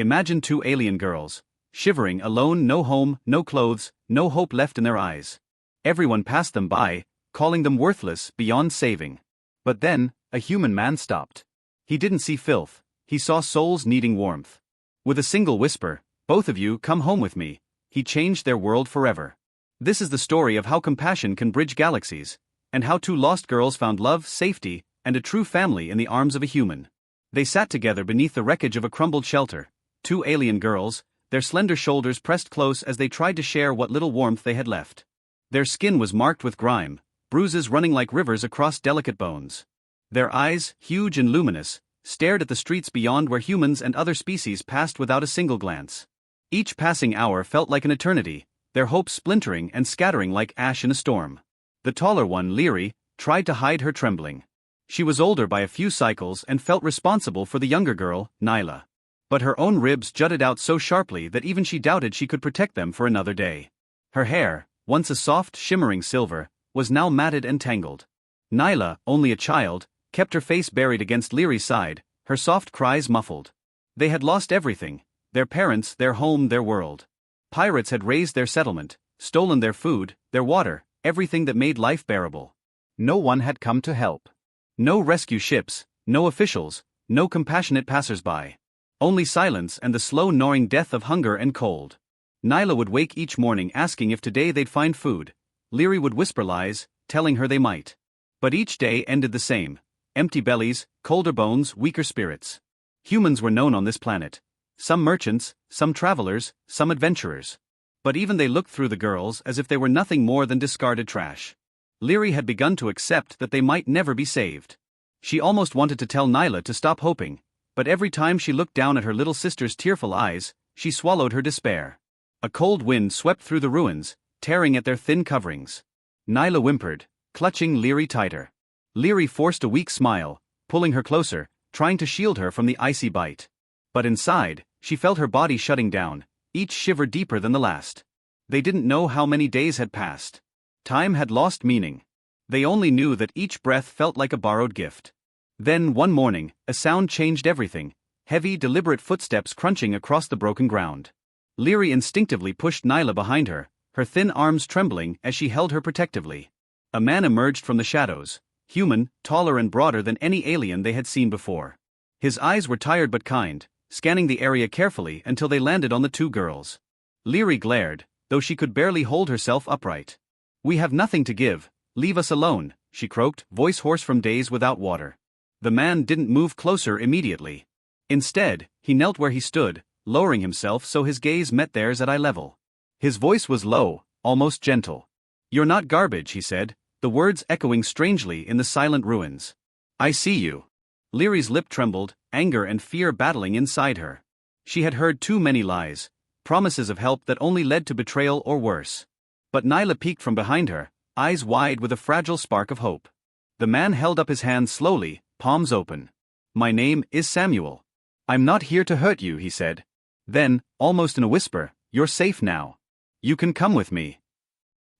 Imagine two alien girls, shivering alone, no home, no clothes, no hope left in their eyes. Everyone passed them by, calling them worthless, beyond saving. But then, a human man stopped. He didn't see filth, he saw souls needing warmth. With a single whisper, "Both of you come home with me," he changed their world forever. This is the story of how compassion can bridge galaxies, and how two lost girls found love, safety, and a true family in the arms of a human. They sat together beneath the wreckage of a crumbled shelter, two alien girls, their slender shoulders pressed close as they tried to share what little warmth they had left. Their skin was marked with grime, bruises running like rivers across delicate bones. Their eyes, huge and luminous, stared at the streets beyond where humans and other species passed without a single glance. Each passing hour felt like an eternity, their hopes splintering and scattering like ash in a storm. The taller one, Leary, tried to hide her trembling. She was older by a few cycles and felt responsible for the younger girl, Nyla. But her own ribs jutted out so sharply that even she doubted she could protect them for another day. Her hair, once a soft, shimmering silver, was now matted and tangled. Nyla, only a child, kept her face buried against Leary's side, her soft cries muffled. They had lost everything, their parents, their home, their world. Pirates had razed their settlement, stolen their food, their water, everything that made life bearable. No one had come to help. No rescue ships, no officials, no compassionate passers-by. Only silence and the slow gnawing death of hunger and cold. Nyla would wake each morning asking if today they'd find food. Leary would whisper lies, telling her they might. But each day ended the same. Empty bellies, colder bones, weaker spirits. Humans were known on this planet. Some merchants, some travelers, some adventurers. But even they looked through the girls as if they were nothing more than discarded trash. Leary had begun to accept that they might never be saved. She almost wanted to tell Nyla to stop hoping, but every time she looked down at her little sister's tearful eyes, she swallowed her despair. A cold wind swept through the ruins, tearing at their thin coverings. Nyla whimpered, clutching Leary tighter. Leary forced a weak smile, pulling her closer, trying to shield her from the icy bite. But inside, she felt her body shutting down, each shiver deeper than the last. They didn't know how many days had passed. Time had lost meaning. They only knew that each breath felt like a borrowed gift. Then, one morning, a sound changed everything, heavy, deliberate footsteps crunching across the broken ground. Leary instinctively pushed Nyla behind her, her thin arms trembling as she held her protectively. A man emerged from the shadows, human, taller and broader than any alien they had seen before. His eyes were tired but kind, scanning the area carefully until they landed on the two girls. Leary glared, though she could barely hold herself upright. "We have nothing to give, leave us alone," she croaked, voice hoarse from days without water. The man didn't move closer immediately. Instead, he knelt where he stood, lowering himself so his gaze met theirs at eye level. His voice was low, almost gentle. "You're not garbage," he said, the words echoing strangely in the silent ruins. "I see you." Leary's lip trembled, anger and fear battling inside her. She had heard too many lies, promises of help that only led to betrayal or worse. But Nyla peeked from behind her, eyes wide with a fragile spark of hope. The man held up his hands slowly, palms open. "My name is Samuel. I'm not here to hurt you," he said. Then, almost in a whisper, "You're safe now. You can come with me."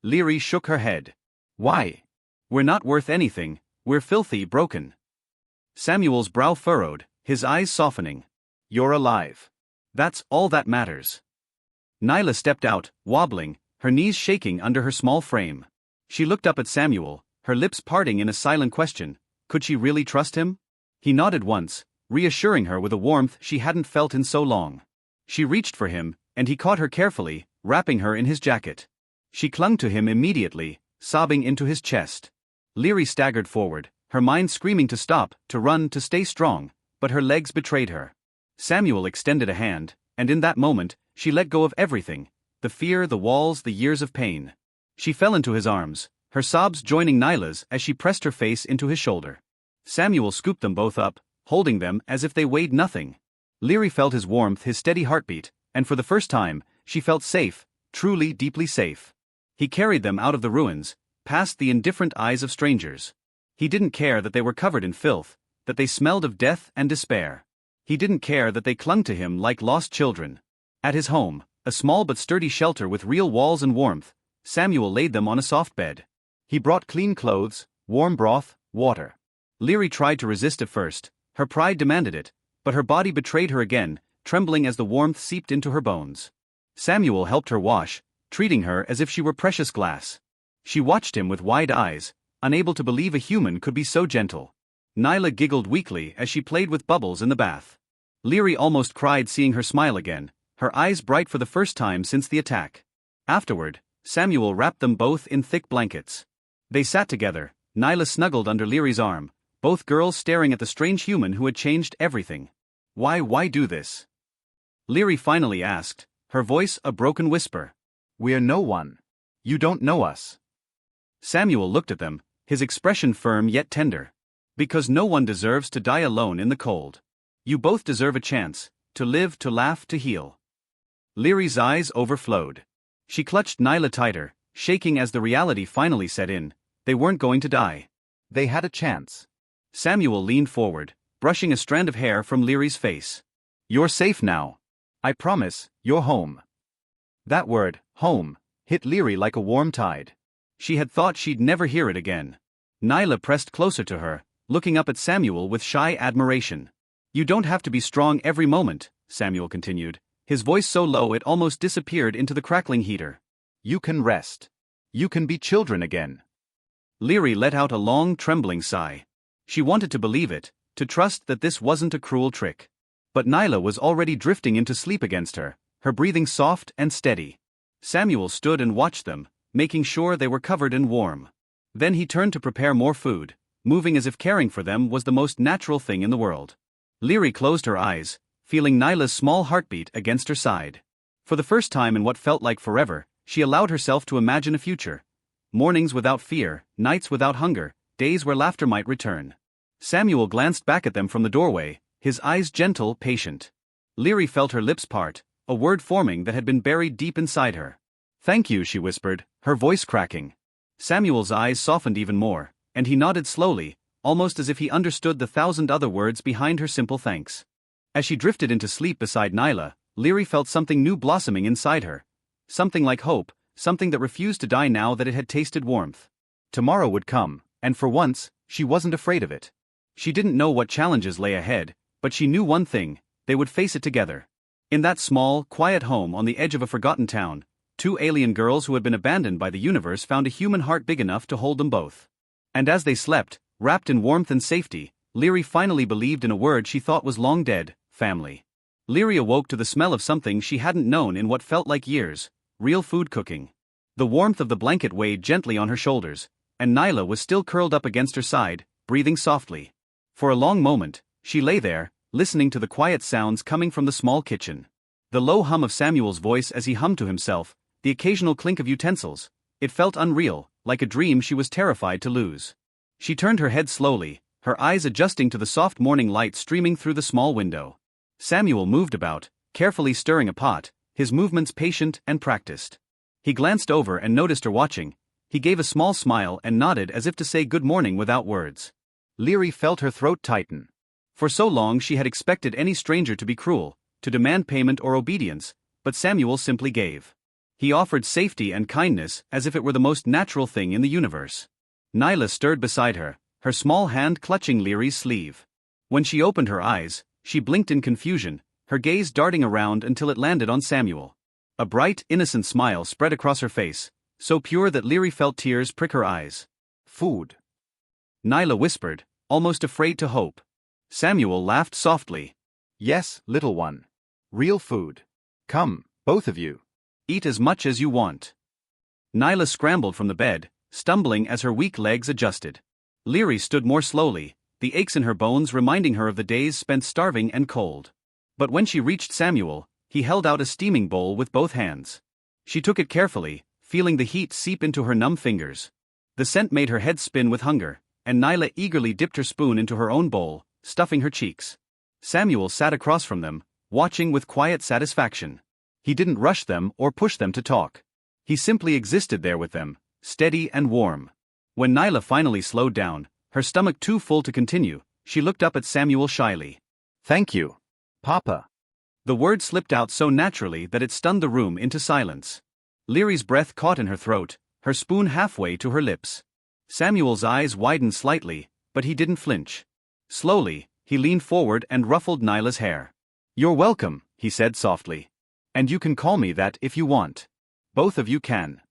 Leary shook her head. "Why?" "We're not worth anything, we're filthy, broken." Samuel's brow furrowed, his eyes softening. "You're alive. That's all that matters." Nyla stepped out, wobbling, her knees shaking under her small frame. She looked up at Samuel, her lips parting in a silent question. Could she really trust him? He nodded once, reassuring her with a warmth she hadn't felt in so long. She reached for him, and he caught her carefully, wrapping her in his jacket. She clung to him immediately, sobbing into his chest. Leary staggered forward, her mind screaming to stop, to run, to stay strong, but her legs betrayed her. Samuel extended a hand, and in that moment, she let go of everything, the fear, the walls, the years of pain. She fell into his arms, her sobs joining Nyla's as she pressed her face into his shoulder. Samuel scooped them both up, holding them as if they weighed nothing. Leary felt his warmth, his steady heartbeat, and for the first time, she felt safe, truly, deeply safe. He carried them out of the ruins, past the indifferent eyes of strangers. He didn't care that they were covered in filth, that they smelled of death and despair. He didn't care that they clung to him like lost children. At his home, a small but sturdy shelter with real walls and warmth, Samuel laid them on a soft bed. He brought clean clothes, warm broth, water. Leary tried to resist at first, her pride demanded it, but her body betrayed her again, trembling as the warmth seeped into her bones. Samuel helped her wash, treating her as if she were precious glass. She watched him with wide eyes, unable to believe a human could be so gentle. Nyla giggled weakly as she played with bubbles in the bath. Leary almost cried seeing her smile again, her eyes bright for the first time since the attack. Afterward, Samuel wrapped them both in thick blankets. They sat together, Nyla snuggled under Leary's arm, both girls staring at the strange human who had changed everything. Why do this? Leary finally asked, her voice a broken whisper. We're no one. You don't know us. Samuel looked at them, his expression firm yet tender. Because no one deserves to die alone in the cold. You both deserve a chance, to live, to laugh, to heal. Leary's eyes overflowed. She clutched Nyla tighter, shaking as the reality finally set in. They weren't going to die. They had a chance. Samuel leaned forward, brushing a strand of hair from Leary's face. You're safe now. I promise, you're home. That word, home, hit Leary like a warm tide. She had thought she'd never hear it again. Nyla pressed closer to her, looking up at Samuel with shy admiration. You don't have to be strong every moment, Samuel continued, his voice so low it almost disappeared into the crackling heater. You can rest. You can be children again. Leary let out a long, trembling sigh. She wanted to believe it, to trust that this wasn't a cruel trick. But Nyla was already drifting into sleep against her, her breathing soft and steady. Samuel stood and watched them, making sure they were covered and warm. Then he turned to prepare more food, moving as if caring for them was the most natural thing in the world. Leary closed her eyes, feeling Nyla's small heartbeat against her side. For the first time in what felt like forever, she allowed herself to imagine a future. Mornings without fear, nights without hunger, days where laughter might return. Samuel glanced back at them from the doorway, his eyes gentle, patient. Leary felt her lips part, a word forming that had been buried deep inside her. Thank you, she whispered, her voice cracking. Samuel's eyes softened even more, and he nodded slowly, almost as if he understood the thousand other words behind her simple thanks. As she drifted into sleep beside Nyla, Leary felt something new blossoming inside her. Something like hope, something that refused to die now that it had tasted warmth. Tomorrow would come, and for once, she wasn't afraid of it. She didn't know what challenges lay ahead, but she knew one thing, they would face it together. In that small, quiet home on the edge of a forgotten town, two alien girls who had been abandoned by the universe found a human heart big enough to hold them both. And as they slept, wrapped in warmth and safety, Leary finally believed in a word she thought was long dead, family. Leary awoke to the smell of something she hadn't known in what felt like years, real food cooking. The warmth of the blanket weighed gently on her shoulders, and Nyla was still curled up against her side, breathing softly. For a long moment, she lay there, listening to the quiet sounds coming from the small kitchen. The low hum of Samuel's voice as he hummed to himself, the occasional clink of utensils. It felt unreal, like a dream she was terrified to lose. She turned her head slowly, her eyes adjusting to the soft morning light streaming through the small window. Samuel moved about, carefully stirring a pot, his movements patient and practiced. He glanced over and noticed her watching. He gave a small smile and nodded as if to say good morning without words. Leary felt her throat tighten. For so long she had expected any stranger to be cruel, to demand payment or obedience, but Samuel simply gave. He offered safety and kindness as if it were the most natural thing in the universe. Nyla stirred beside her, her small hand clutching Leary's sleeve. When she opened her eyes, she blinked in confusion, her gaze darting around until it landed on Samuel. A bright, innocent smile spread across her face, so pure that Leary felt tears prick her eyes. Food. Nyla whispered, almost afraid to hope. Samuel laughed softly. Yes, little one. Real food. Come, both of you. Eat as much as you want. Nyla scrambled from the bed, stumbling as her weak legs adjusted. Leary stood more slowly, the aches in her bones reminding her of the days spent starving and cold. But when she reached Samuel, he held out a steaming bowl with both hands. She took it carefully, feeling the heat seep into her numb fingers. The scent made her head spin with hunger, and Nyla eagerly dipped her spoon into her own bowl, stuffing her cheeks. Samuel sat across from them, watching with quiet satisfaction. He didn't rush them or push them to talk. He simply existed there with them, steady and warm. When Nyla finally slowed down, her stomach too full to continue, she looked up at Samuel shyly. Thank you, Papa. The word slipped out so naturally that it stunned the room into silence. Leary's breath caught in her throat, her spoon halfway to her lips. Samuel's eyes widened slightly, but he didn't flinch. Slowly, he leaned forward and ruffled Nyla's hair. You're welcome, he said softly. And you can call me that if you want. Both of you can.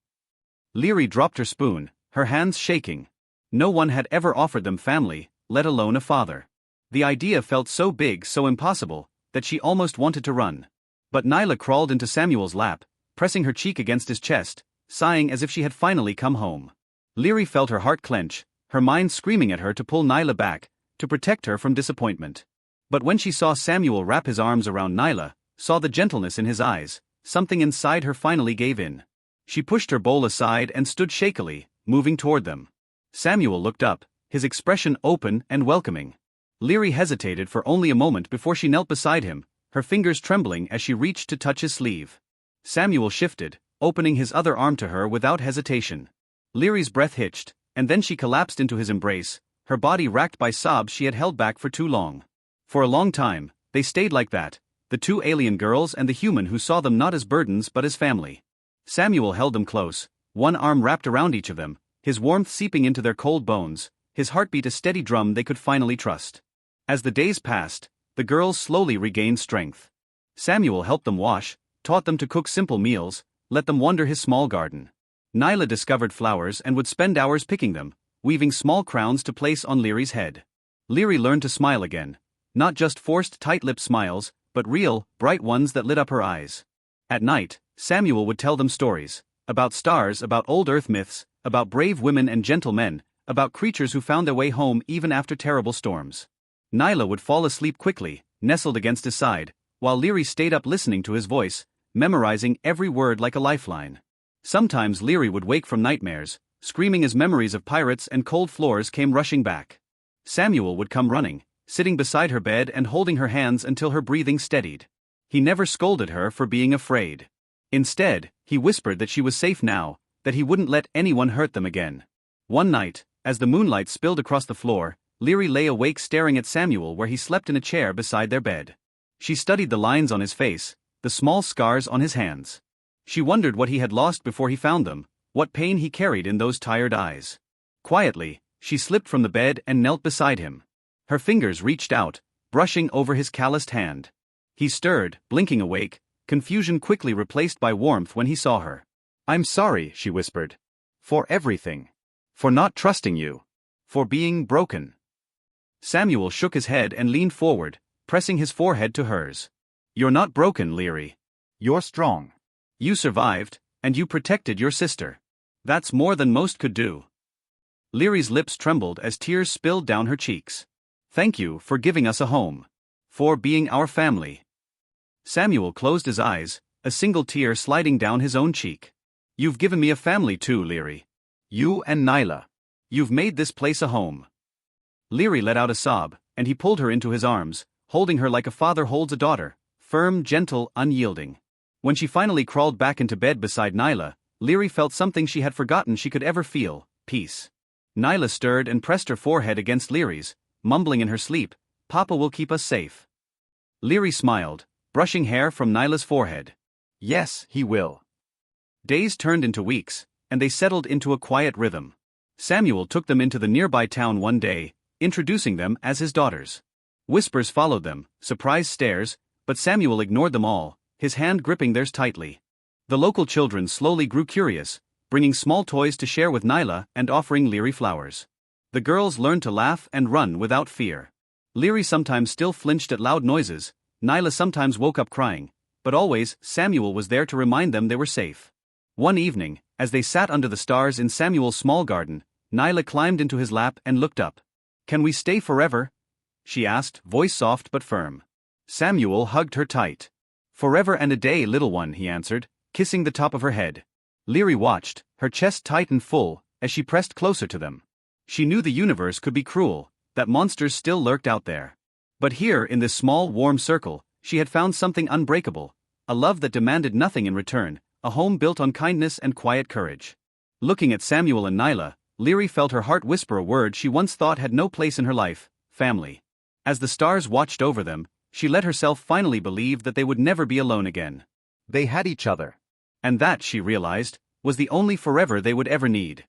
Leary dropped her spoon, her hands shaking. No one had ever offered them family, let alone a father. The idea felt so big, so impossible, that she almost wanted to run. But Nyla crawled into Samuel's lap, pressing her cheek against his chest, sighing as if she had finally come home. Leary felt her heart clench, her mind screaming at her to pull Nyla back, to protect her from disappointment. But when she saw Samuel wrap his arms around Nyla, saw the gentleness in his eyes, something inside her finally gave in. She pushed her bowl aside and stood shakily, moving toward them. Samuel looked up, his expression open and welcoming. Leary hesitated for only a moment before she knelt beside him, her fingers trembling as she reached to touch his sleeve. Samuel shifted, opening his other arm to her without hesitation. Leary's breath hitched, and then she collapsed into his embrace, her body racked by sobs she had held back for too long. For a long time, they stayed like that, the two alien girls and the human who saw them not as burdens but as family. Samuel held them close, one arm wrapped around each of them, his warmth seeping into their cold bones, his heartbeat a steady drum they could finally trust. As the days passed, the girls slowly regained strength. Samuel helped them wash, taught them to cook simple meals, let them wander his small garden. Nyla discovered flowers and would spend hours picking them, weaving small crowns to place on Leary's head. Leary learned to smile again, not just forced tight-lipped smiles, but real, bright ones that lit up her eyes. At night, Samuel would tell them stories, about stars, about old Earth myths, about brave women and gentle men, about creatures who found their way home even after terrible storms. Nyla would fall asleep quickly, nestled against his side, while Leary stayed up listening to his voice, memorizing every word like a lifeline. Sometimes Leary would wake from nightmares, screaming as memories of pirates and cold floors came rushing back. Samuel would come running, sitting beside her bed and holding her hands until her breathing steadied. He never scolded her for being afraid. Instead, he whispered that she was safe now, that he wouldn't let anyone hurt them again. One night, as the moonlight spilled across the floor, Leary lay awake staring at Samuel where he slept in a chair beside their bed. She studied the lines on his face, the small scars on his hands. She wondered what he had lost before he found them, what pain he carried in those tired eyes. Quietly, she slipped from the bed and knelt beside him. Her fingers reached out, brushing over his calloused hand. He stirred, blinking awake, confusion quickly replaced by warmth when he saw her. I'm sorry, she whispered. For everything. For not trusting you. For being broken. Samuel shook his head and leaned forward, pressing his forehead to hers. You're not broken, Leary. You're strong. You survived, and you protected your sister. That's more than most could do. Leary's lips trembled as tears spilled down her cheeks. Thank you for giving us a home. For being our family. Samuel closed his eyes, a single tear sliding down his own cheek. You've given me a family too, Leary. You and Nyla. You've made this place a home. Leary let out a sob, and he pulled her into his arms, holding her like a father holds a daughter, firm, gentle, unyielding. When she finally crawled back into bed beside Nyla, Leary felt something she had forgotten she could ever feel, peace. Nyla stirred and pressed her forehead against Leary's, mumbling in her sleep, Papa will keep us safe. Leary smiled, brushing hair from Nyla's forehead. Yes, he will. Days turned into weeks, and they settled into a quiet rhythm. Samuel took them into the nearby town one day, introducing them as his daughters. Whispers followed them, surprised stares, but Samuel ignored them all, his hand gripping theirs tightly. The local children slowly grew curious, bringing small toys to share with Nyla and offering Leary flowers. The girls learned to laugh and run without fear. Leary sometimes still flinched at loud noises, Nyla sometimes woke up crying, but always Samuel was there to remind them they were safe. One evening, as they sat under the stars in Samuel's small garden, Nyla climbed into his lap and looked up. Can we stay forever? She asked, voice soft but firm. Samuel hugged her tight. Forever and a day, little one, he answered, kissing the top of her head. Leary watched, her chest tight and full, as she pressed closer to them. She knew the universe could be cruel, that monsters still lurked out there. But here in this small warm circle, she had found something unbreakable, a love that demanded nothing in return, a home built on kindness and quiet courage. Looking at Samuel and Nyla, Leary felt her heart whisper a word she once thought had no place in her life, family. As the stars watched over them, she let herself finally believe that they would never be alone again. They had each other. And that, she realized, was the only forever they would ever need.